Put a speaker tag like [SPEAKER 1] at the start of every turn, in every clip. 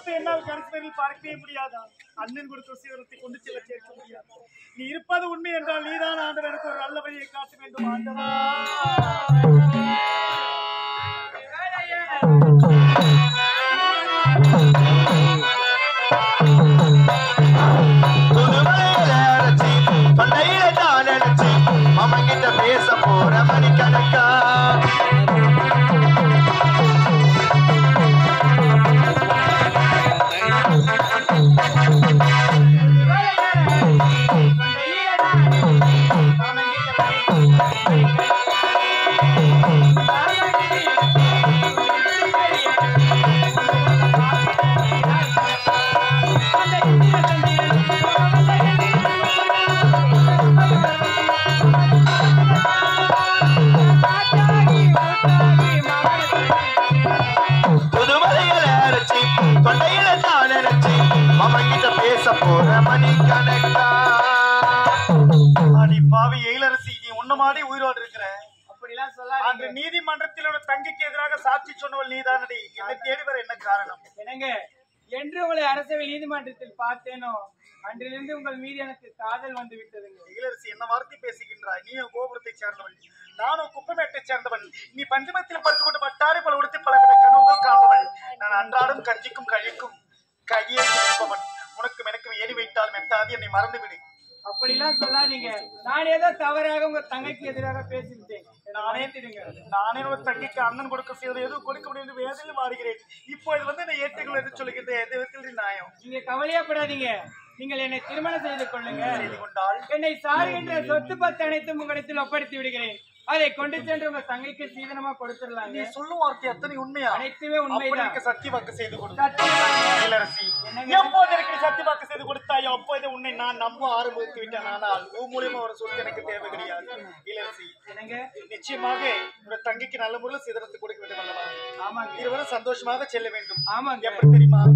[SPEAKER 1] சீதனத்தை என்னால் கருத்து பார்க்கவே முடியாதா? அண்ணன் கொடுத்த சீதனத்தை கொண்டு செல்ல சேர்க்க முடியாது. நீ இருப்பது உண்மை என்றால் நீதான் ஆண்டவர் எனக்கு ஒரு நல்ல வழியை காட்ட வேண்டும் ஆண்டவா.
[SPEAKER 2] அவங்கிட்ட பேச போற மணிக்கணக்கா உயிரோடு இருக்கிற அப்படிலாம் சொல்லாதீங்க. நீதிமன்றத்தில் தங்கைக்கு எதிராக சாட்சி சொன்னவள் நீதானடி. என்னை தேடி வர என்ன காரணம்? என்னங்க, என்று உங்களை அரசவை நீதிமன்றத்தில் பார்த்தேனோ அன்றிலிருந்து உங்கள் மீது எனக்கு காதல் வந்து விட்டதுங்க. இளரசி, என்ன வார்த்தை பேசுகின்றாய்? நீ கோபுரத்தை சேர்ந்தவன், நானும் குப்பமேட்டை சேர்ந்தவன். நீ பஞ்சமத்தில் படுத்துக்கொண்டு பட்டாரை பல உடுத்தி பலவித கனவுகள் காண்பவள். நான் அன்றாடம் கஞ்சிக்கும் கழிக்கும் கையை கொடுப்பவன். உனக்கும் எனக்கும் ஏறி வைத்தால் மெட்டாது, என்னை மறந்துவிடு. அப்படிலாம் சொல்லாதீங்க. நான் ஏதோ தவறாக உங்க தங்கைக்கு எதிராக பேசிவிட்டேன். நானே ஒரு தங்கைக்கு அண்ணன் கொடுக்க செய்வது எதுவும் கொடுக்க முடியாது வேதனையில் மாறுகிறேன். இப்போ இது வந்து நான் ஏற்றுக்கொள்ள என்று சொல்லுகின்ற எதிர்த்தில் நியாயம். நீங்க கவலையப்படாதீங்க. நீங்கள் என்னை திருமணம் செய்து கொள்ளுங்க. செய்து கொண்டால் என்னை சார் என்ற சொத்து பத்து அனைத்தும் உங்களிடத்தில் ஒப்படைத்து விடுகிறேன். அதை கொண்டு சென்று உங்க தங்கைக்கு சீதனமா கொடுத்துடலாம். நீ சொல்லும் வார்த்தை அத்தனை உண்மையா? அனைத்துமே உண்மைதான். சத்திய வாக்கு செய்து கொடுத்து எப்போது எனக்கு சத்திய வாக்கு செய்து கொடுத்தாயோ அப்போது உன்னை நான் நம்ப ஆரம்பித்து விட்டேன். ஆனால் மூலியமா ஒரு சொத்து எனக்கு தேவை கிடையாது. இளரசி, நிச்சயமாக உங்க தங்கைக்கு நல்ல முறையில் சீதனத்தை கொடுக்க வேண்டும் அல்லவா? ஆமாங்க. இருவரும் சந்தோஷமாக செல்ல வேண்டும். ஆமாங்க. எப்படி தெரியுமா?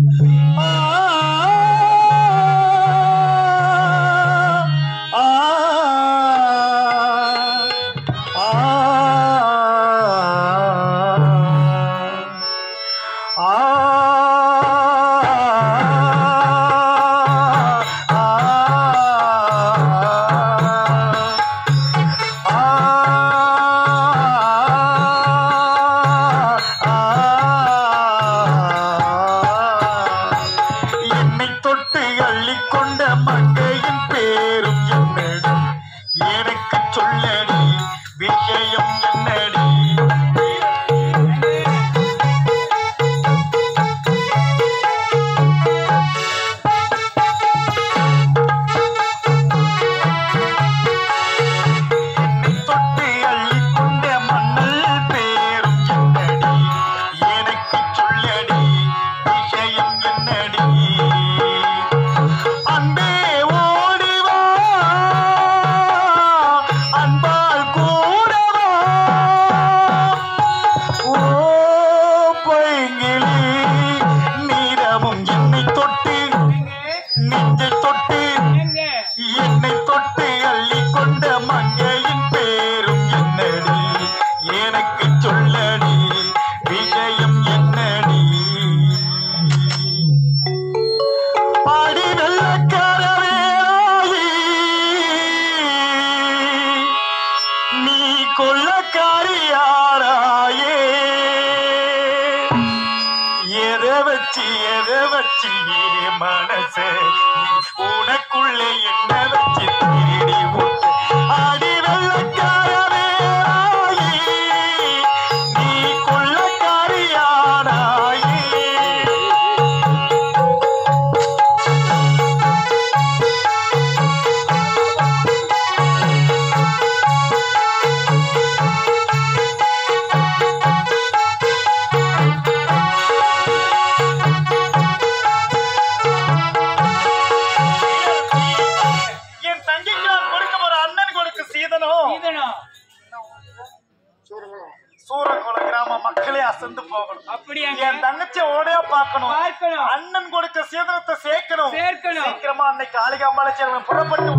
[SPEAKER 2] மனசே உனக்குள்ளே என்ன வச்சு திருடி ஆடி வெள்ளக்காரவே நீ கொள்ளக்காரியானாயே. அண்ணன் கொடுக்க சீதனத்தை சேர்க்கணும். சீக்கிரமா அன்னைக்கு காளிகாம்பாளை சேர்வன் புறப்பட்டு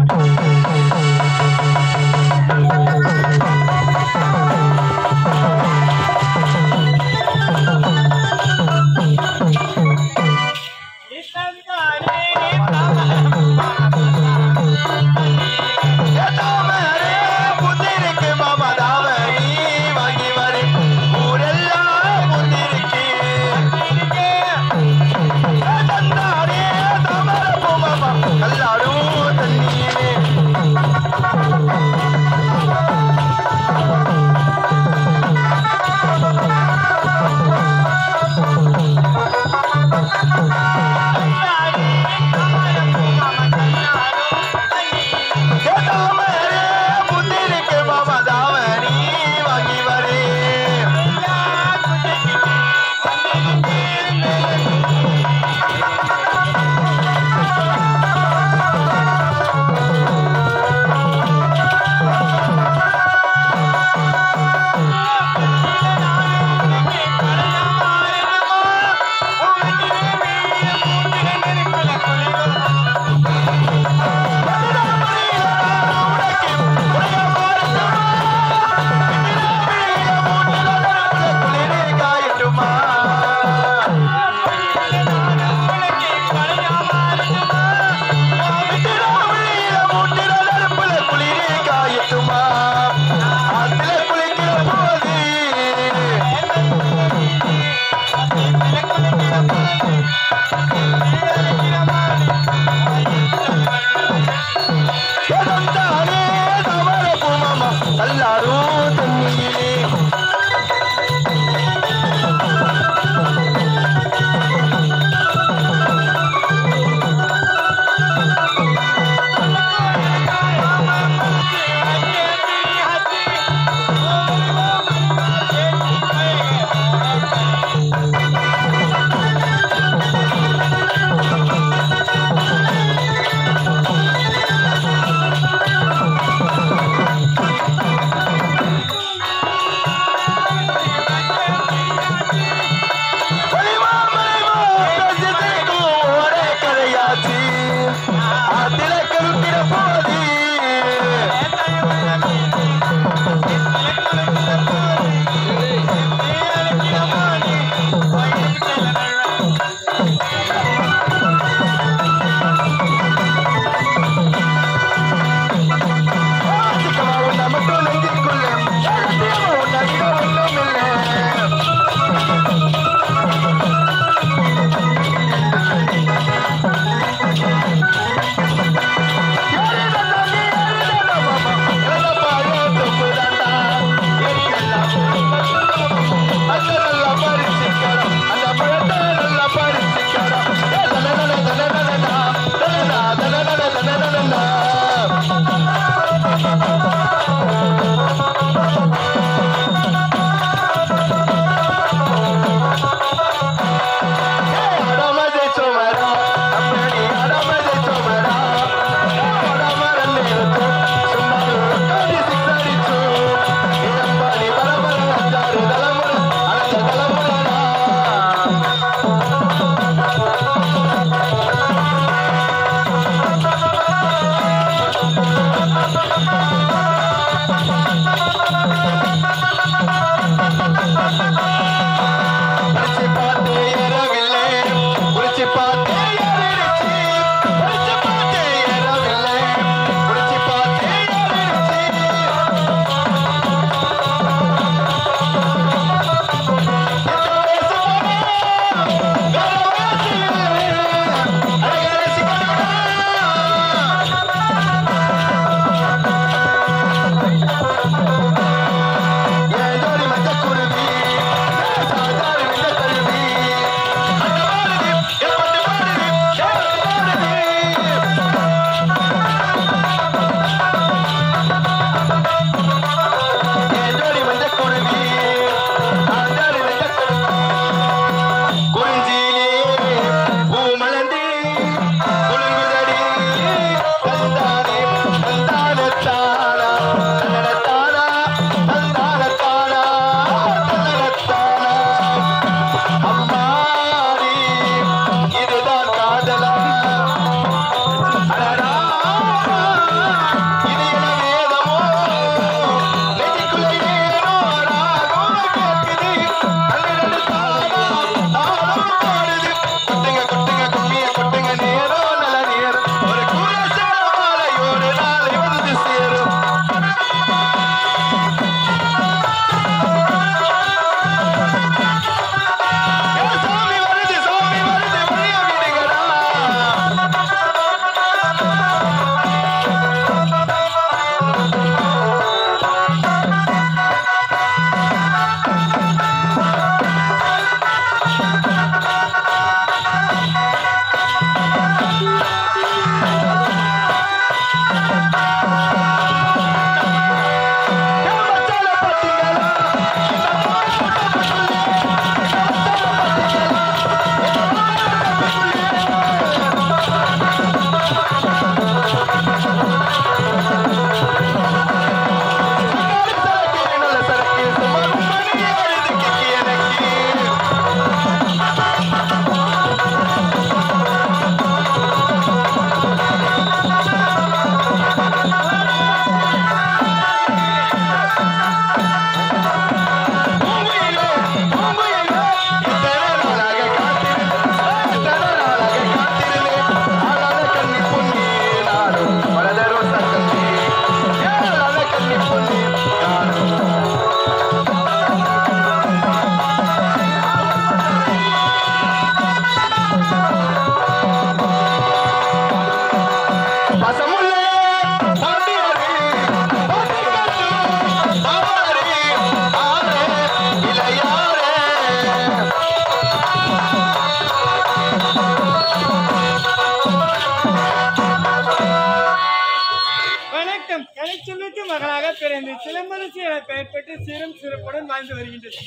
[SPEAKER 2] சிலம்பரசி என பெயர் பெற்று சீரும் சிறப்புடன் வாழ்ந்து வருகின்றது.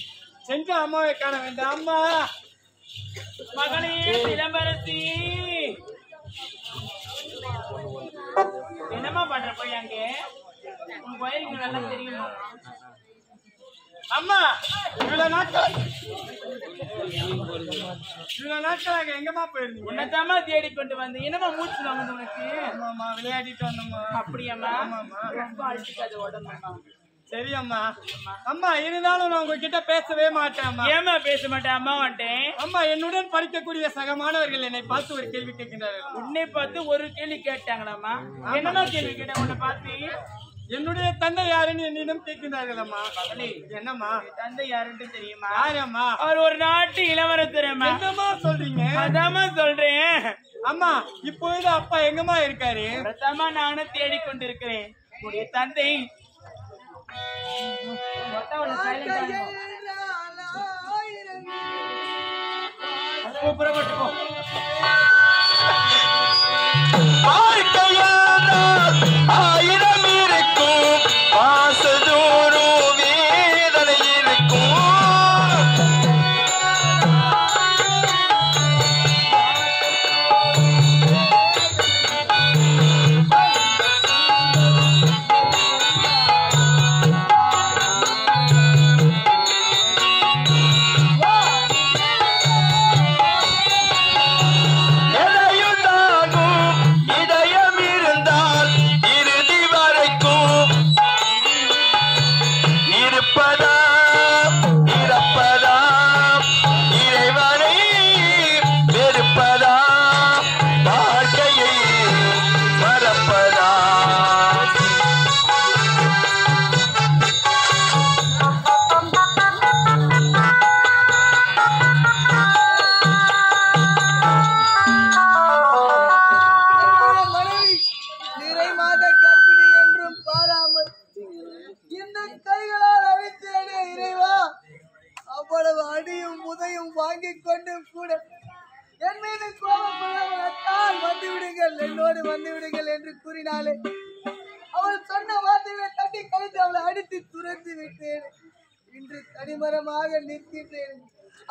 [SPEAKER 2] சென்று அம்மாவை காண வேண்டாம். அம்மா
[SPEAKER 3] மகனே சிலம்பரசி, என்னம்மா பண்ற போய் அங்கே? உன் கோயிலுக்கு நல்லா தெரியும்.
[SPEAKER 2] அம்மா இவ்வளவு நாட்களாக எங்கம்மா போயிருந்தீங்க?
[SPEAKER 3] உன்னதாமா தேடி கொண்டு வந்து என்னமா மூச்சு வாங்குது உனக்கு?
[SPEAKER 2] ஆமாம்மா, விளையாடிட்டு வந்தோம்மா.
[SPEAKER 3] அப்படியாம்மா? ரொம்ப அழுத்திக்காத உடம்புமா.
[SPEAKER 2] சரி அம்மா. அம்மா இருந்தாலும் நான் உங்ககிட்ட பேசவே மாட்டேன் அம்மா.
[SPEAKER 3] ஏமா பேச மாட்டேன்? அம்மா வந்துட்டேன்.
[SPEAKER 2] அம்மா, என்னுடன் படிக்கக்கூடிய சக மாணவர்கள் என்னை பார்த்து ஒரு கேள்வி கேட்கின்றார்கள்.
[SPEAKER 3] உன்னை பார்த்து ஒரு கேள்வி கேட்டாங்களாமா? என்னமா கேள்வி கேட்ட உன்னை பார்த்து?
[SPEAKER 2] என்னுடைய தந்தை யாருன்னு என்னிடம் கேட்கின்றார்கள் அம்மா. என்னம்மா?
[SPEAKER 3] தந்தை யாருன்னு தெரியுமா?
[SPEAKER 2] யாரம்மா?
[SPEAKER 3] அவர் ஒரு நாட்டு இளவரசர்.
[SPEAKER 2] என்னம்மா சொல்றீங்க?
[SPEAKER 3] அதாம்மா சொல்றேன்.
[SPEAKER 2] அம்மா, இப்பொழுது அப்பா எங்கம்மா இருக்காரு?
[SPEAKER 3] பிரதமா நானும் தேடிக்கொண்டிருக்கிறேன். உன்னுடைய தந்தை புறப்பட்டுக்கோ.
[SPEAKER 4] ஆயிரம் இருக்கும் பாசதோறும் வேதனை இருக்கும்.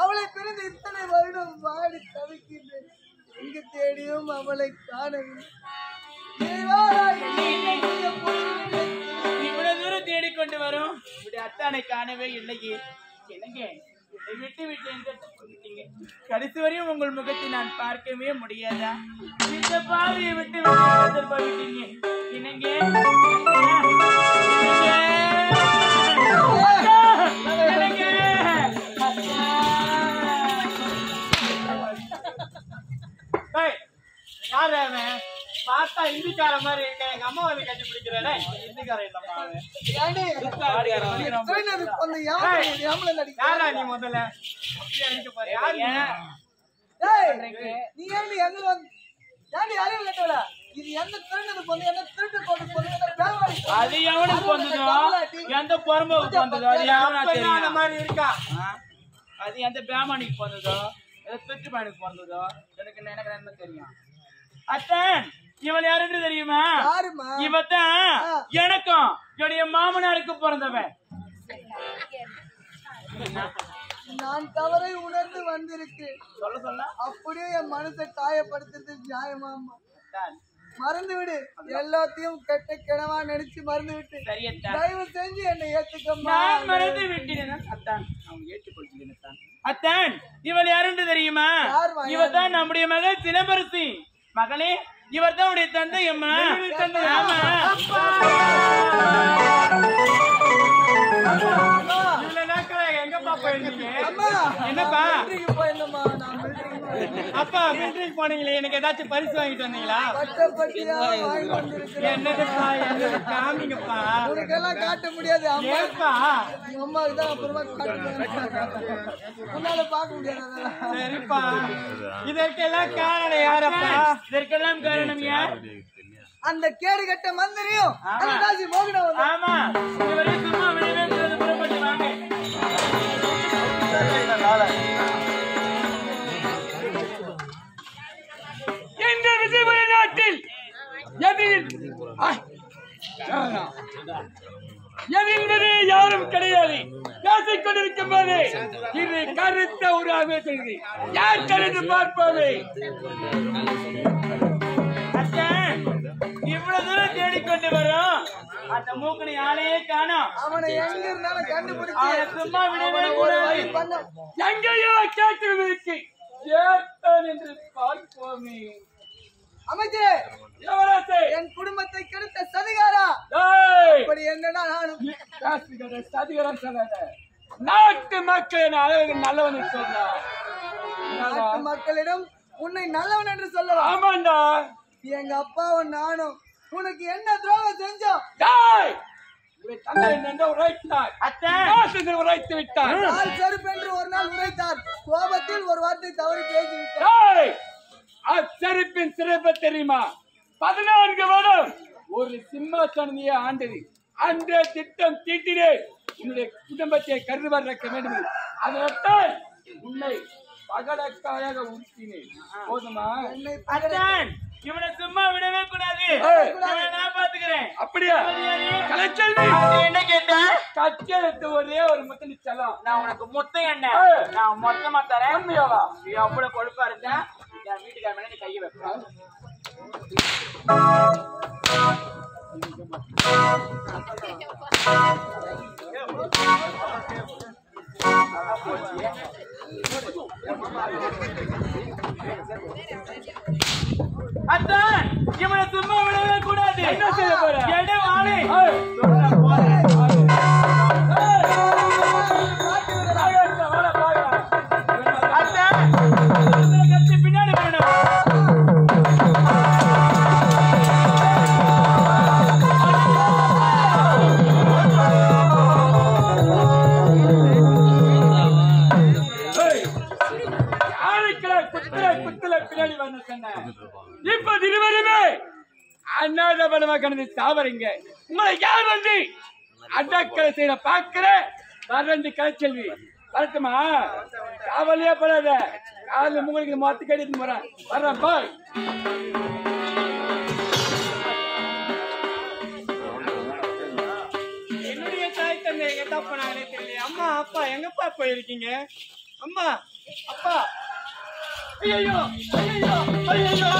[SPEAKER 4] அவளை பிரிந்து இத்தனை வருடம் வாடி தவிக்கின்றேன். எங்கு தேடியும் அவளை காணவில்லை.
[SPEAKER 3] இவ்வளவு தூரம் தேடிக்கொண்டு வரும் அத்தானை காணவே இல்லையே. என்னங்க விட்டு விட்டு எங்க போயிட்டீங்க? கடைசி வரையும் உங்கள் முகத்தை நான் பார்க்கவே முடியாதா? இந்த பாவையை விட்டு விட்டு போயிட்டீங்க. என்னங்க
[SPEAKER 2] பார்த்தா இந்திக்கார மாதிரி இருக்க. எங்க அம்மா வந்து கட்டி பிடிக்கிறேன். இந்திக்காரன் யாரா நீ? முதல்ல அடிக்க பாரு.
[SPEAKER 4] நீ ஏன் எங்க வந்து அறிவு கட்டல? இது எந்த திருநது பொண்ணு, என்ன திருட்டு பொண்ணு,
[SPEAKER 3] அது எவனுக்கு வந்ததோ, எந்த பொறம்போக்கு வந்ததோ அது எவனா தெரியும்
[SPEAKER 2] மாதிரி இருக்கா?
[SPEAKER 3] அது எந்த பேமானிக்கு பிறந்ததோ, எந்த திருட்டு பையனுக்கு பிறந்ததோ எனக்கு என்ன தெரியும். அத்தன் இவன் யாருன்னு தெரியுமா? இவத்தான் எனக்கும் என்னுடைய மாமனாருக்கு பிறந்தவன்.
[SPEAKER 4] நான் தவறை உணர்ந்து வந்திருக்கேன்.
[SPEAKER 3] சொல்ல
[SPEAKER 4] அப்படியே என் மனசை காயப்படுத்துறது நியாயமா? மறந்து விடு. எல்லாத்தையும் கெட்ட கிணவா நினைச்சு மறந்து விட்டு தயவு செஞ்சு என்னை ஏத்துக்கம்மா.
[SPEAKER 3] மறந்து விட்டேன் அத்தான். அவங்க ஏற்றுக்கொள்கிறேன் அத்தான். இவள் யாருன்னு தெரியுமா? இவதான் நம்முடைய மகள் சிலம்பரசி. மகளே, இவர் தான் உடைய தந்தை. அம்மா
[SPEAKER 2] எங்கப்பா போயிருந்தீங்க? என்னப்பா அப்பா மிலிட்டரிக்கு போனீங்களே, எனக்கு ஏதாச்சும் பரிசு வாங்கிட்டு வந்தீங்களா? என்னதுப்பா? என்னது காமிங்கப்பா.
[SPEAKER 4] உனக்கெல்லாம் காட்ட முடியாது.
[SPEAKER 2] ஏப்பா
[SPEAKER 4] அம்மாவுக்கு தான் அப்புறமா உன்னால பார்க்க முடியாது.
[SPEAKER 2] சரிப்பா, இதற்கெல்லாம் காரணம் யாரப்பா?
[SPEAKER 3] இதற்கெல்லாம் காரணம் யார்?
[SPEAKER 4] அந்த கேடு கட்ட மந்திரியும் மோகனம்.
[SPEAKER 3] ஆமா, இவரே சும்மா விடவே புறப்பட்டு வாங்க. இந்த விஜயபுரி நாட்டில்
[SPEAKER 5] எதிர்ந்ததே யாரும் கிடையாது. பேசிக் கொண்டிருக்கும் போது இது கருத்த ஒரு அமைச்சது. யார் கருத்து பார்ப்போமே.
[SPEAKER 3] இவ்வளவு தூரம் தேடிக்கொண்டு வரும் அந்த மூக்கனை ஆளையே காணோம்.
[SPEAKER 4] அவனை எங்க இருந்தாலும் கண்டுபிடிச்சு
[SPEAKER 3] சும்மா விடவே கூடாது.
[SPEAKER 5] எங்கேயோ கேட்டு ஏற்பான் என்று பார்ப்போமே.
[SPEAKER 4] அமைச்சரே,
[SPEAKER 5] எவ்வளவு
[SPEAKER 4] என் குடும்பத்தை கெடுத்த சதிகாரா, இப்படி என்னடா நானும்
[SPEAKER 5] சதிகாரம் சொல்லாத. நாட்டு மக்கள் அளவுக்கு நல்லவன் சொல்றான்.
[SPEAKER 4] நாட்டு மக்களிடம் உன்னை நல்லவன் என்று சொல்லலாம்.
[SPEAKER 5] ஆமாண்டா.
[SPEAKER 4] எங்க அப்பாவும் நானும் உனக்கு என்ன துரோகம் செஞ்சோம்?
[SPEAKER 5] உரைத்து விட்டார்.
[SPEAKER 4] நாள் செருப்பு என்று ஒரு நாள் உரைத்தார். கோபத்தில் ஒரு வார்த்தை தவறி பேசிவிட்டார்.
[SPEAKER 5] அச்சரிப்பின் சிறப்பு தெரியுமா? 14 வருடம் ஒரு சிம்மாசனத்தையே ஆண்டது. அந்த திட்டம் தீட்டினே உன்னுடைய குடும்பத்தை கருவர் வைக்க வேண்டும். அதனால்தான் உன்னை பகடக்காயாக உறுத்தினேன். போதுமா?
[SPEAKER 3] இவனை சும்மா விடவே கூடாது. நான் பாத்துக்கிறேன்.
[SPEAKER 5] அப்படியா? கலைச்செல்வி
[SPEAKER 3] என்ன கேட்ட?
[SPEAKER 5] கச்செழுத்து ஒரே ஒரு முத்தம் செல்லாம்.
[SPEAKER 3] நான் உனக்கு முத்தம் என்ன நான் மொத்தமா தரேன்.
[SPEAKER 5] உண்மையாவா?
[SPEAKER 3] எவ்வளவு கொழுப்பா இருந்தா என் வீட்டுக்கார மேல நீ கையை வைப்ப. அதான் இவனை சும்மா விடவே கூடாது.
[SPEAKER 5] என்ன செய்ய போற?
[SPEAKER 3] எடு வாழை. கத்தி பின்னாடி போயிடும்.
[SPEAKER 5] இப்ப இருவருமே அண்ணாத பலமா கணந்து சாவறீங்க. உங்களை யார் வந்து அடக்கலை செய்ய பாக்குற வரண்டு கலைச்செல்வி வரட்டுமா? காவலியே படாத. காவல உங்களுக்கு மாத்து கடிட்டு போறேன். வர்றேன் பாய்.
[SPEAKER 3] என்னுடைய தாய் தந்தை எங்க தப்பானாங்களே தெரியல. அம்மா அப்பா எங்கப்பா போயிருக்கீங்க? அம்மா அப்பா ஐயோ ஐயோ ஐயோ